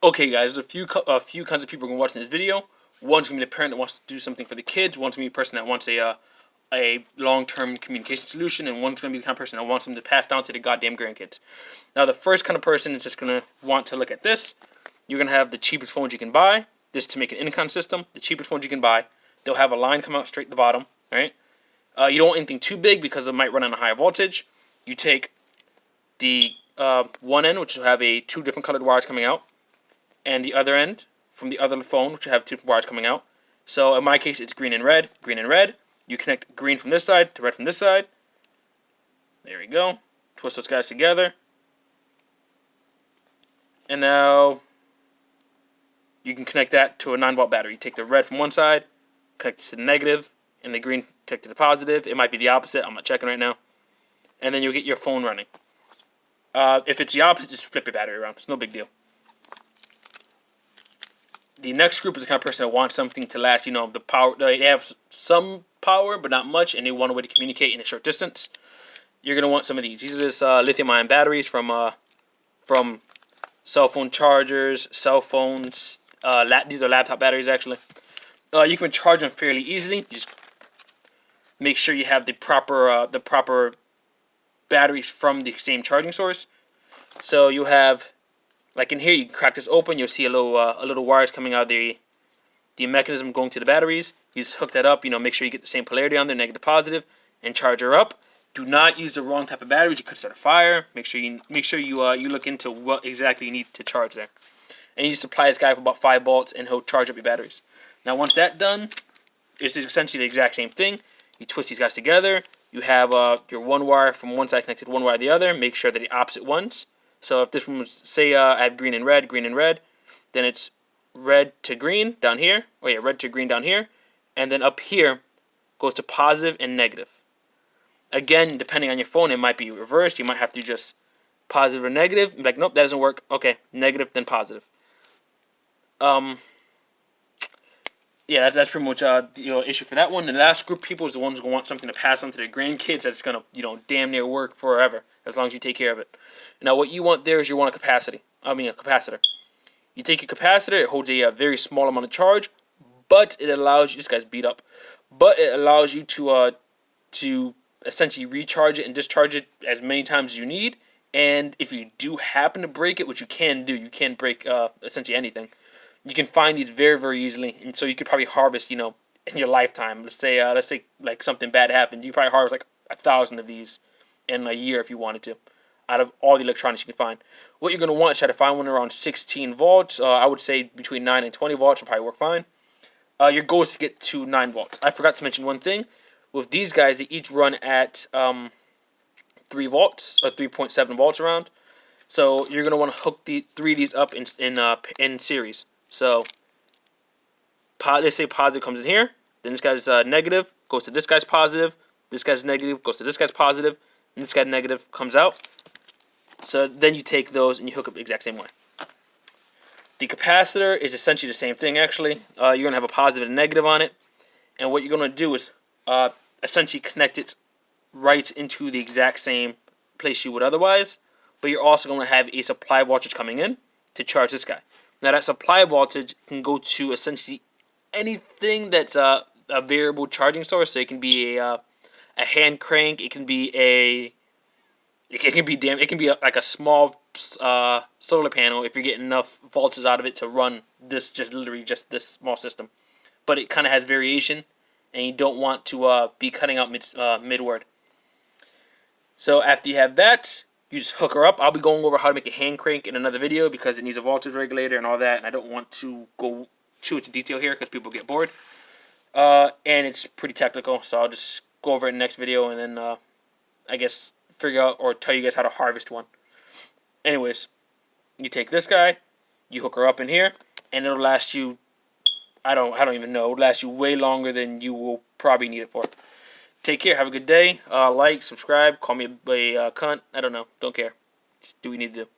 Okay, guys, there's a few kinds of people going to watch this video. One's going to be the parent that wants to do something for the kids. One's going to be a person that wants a long-term communication solution, and one's going to be the kind of person that wants them to pass down to the goddamn grandkids. Now, the first kind of person is just going to want to look at this. You're going to have the cheapest phones you can buy. This is to make an Intercom system. The cheapest phones you can buy. They'll have a line come out straight to the bottom, right? You don't want anything too big because it might run on a higher voltage. You take the one end, which will have two different colored wires coming out, and the other end from the other phone, which will have two wires coming out. So in my case, it's green and red, green and red. You connect green from this side to red from this side. There we go. Twist those guys together. And now you can connect that to a 9-volt battery. You take the red from one side, connect it to the negative, and the green connect to the positive. It might be the opposite. I'm not checking right now. And then you'll get your phone running. If it's the opposite, just flip your battery around. It's no big deal. The next group is the kind of person that wants something to last. You know, the power. They have some power, but not much, and they want a way to communicate in a short distance. You're gonna want some of these. These are just lithium-ion batteries from cell phone chargers, cell phones. These are laptop batteries, actually. You can charge them fairly easily. Just make sure you have the proper batteries from the same charging source. So you have, like in here, you can crack this open. You'll see a little wires coming out of the mechanism going to the batteries. You just hook that up. You know, make sure you get the same polarity on there, negative, positive, and charge her up. Do not use the wrong type of batteries. You could start a fire. Make sure you look into what exactly you need to charge there. And you supply this guy for about 5 volts, and he'll charge up your batteries. Now, once that's done, it's essentially the exact same thing. You twist these guys together. You have your one wire from one side connected to one wire to the other. Make sure they're the opposite ones. So if this one was, say, I have green and red, then it's red to green down here. Oh yeah, red to green down here. And then up here goes to positive and negative. Again, depending on your phone, it might be reversed. You might have to just positive or negative. You're like, nope, that doesn't work. Okay, negative, then positive. Yeah, that's pretty much the issue for that one. The last group of people is the ones who want something to pass on to their grandkids that's gonna damn near work forever as long as you take care of it. Now, what you want there is you want a capacitor. You take your capacitor. It holds a very small amount of charge, but it allows you. This guy's beat up, but it allows you to essentially recharge it and discharge it as many times as you need. And if you do happen to break it, which you can do, you can break essentially anything. You can find these very, very easily, and so you could probably harvest, in your lifetime. Let's say like something bad happened, you probably harvest like 1,000 of these in a year if you wanted to, out of all the electronics you can find. What you're gonna want is try to find one around 16 volts. I would say between 9 and 20 volts will probably work fine. Your goal is to get to 9 volts. I forgot to mention one thing. With these guys, they each run at 3 volts or 3.7 volts around. So you're gonna want to hook the 3 of these up in series. So let's say positive comes in here, then this guy's negative goes to this guy's positive, this guy's negative goes to this guy's positive, and this guy's negative comes out. So then you take those and you hook up the exact same way. The capacitor is essentially the same thing, actually. You're going to have a positive and a negative on it, and what you're going to do is essentially connect it right into the exact same place you would otherwise, but you're also going to have a supply voltage coming in to charge this guy. Now, that supply voltage can go to essentially anything that's a variable charging source. So it can be a hand crank. It can be like a small solar panel if you're getting enough voltage out of it to run this just this small system. But it kind of has variation, and you don't want to be cutting out mid-word. So after you have that, you just hook her up. I'll be going over how to make a hand crank in another video because it needs a voltage regulator and all that, and I don't want to go too into detail here because people get bored. And it's pretty technical, so I'll just go over it in the next video and then I guess figure out or tell you guys how to harvest one. Anyways, you take this guy, you hook her up in here, and it'll last you, I don't even know, it'll last you way longer than you will probably need it for. Take care. Have a good day. Like, subscribe, call me a cunt. I don't know. Don't care. Just do what we need to do.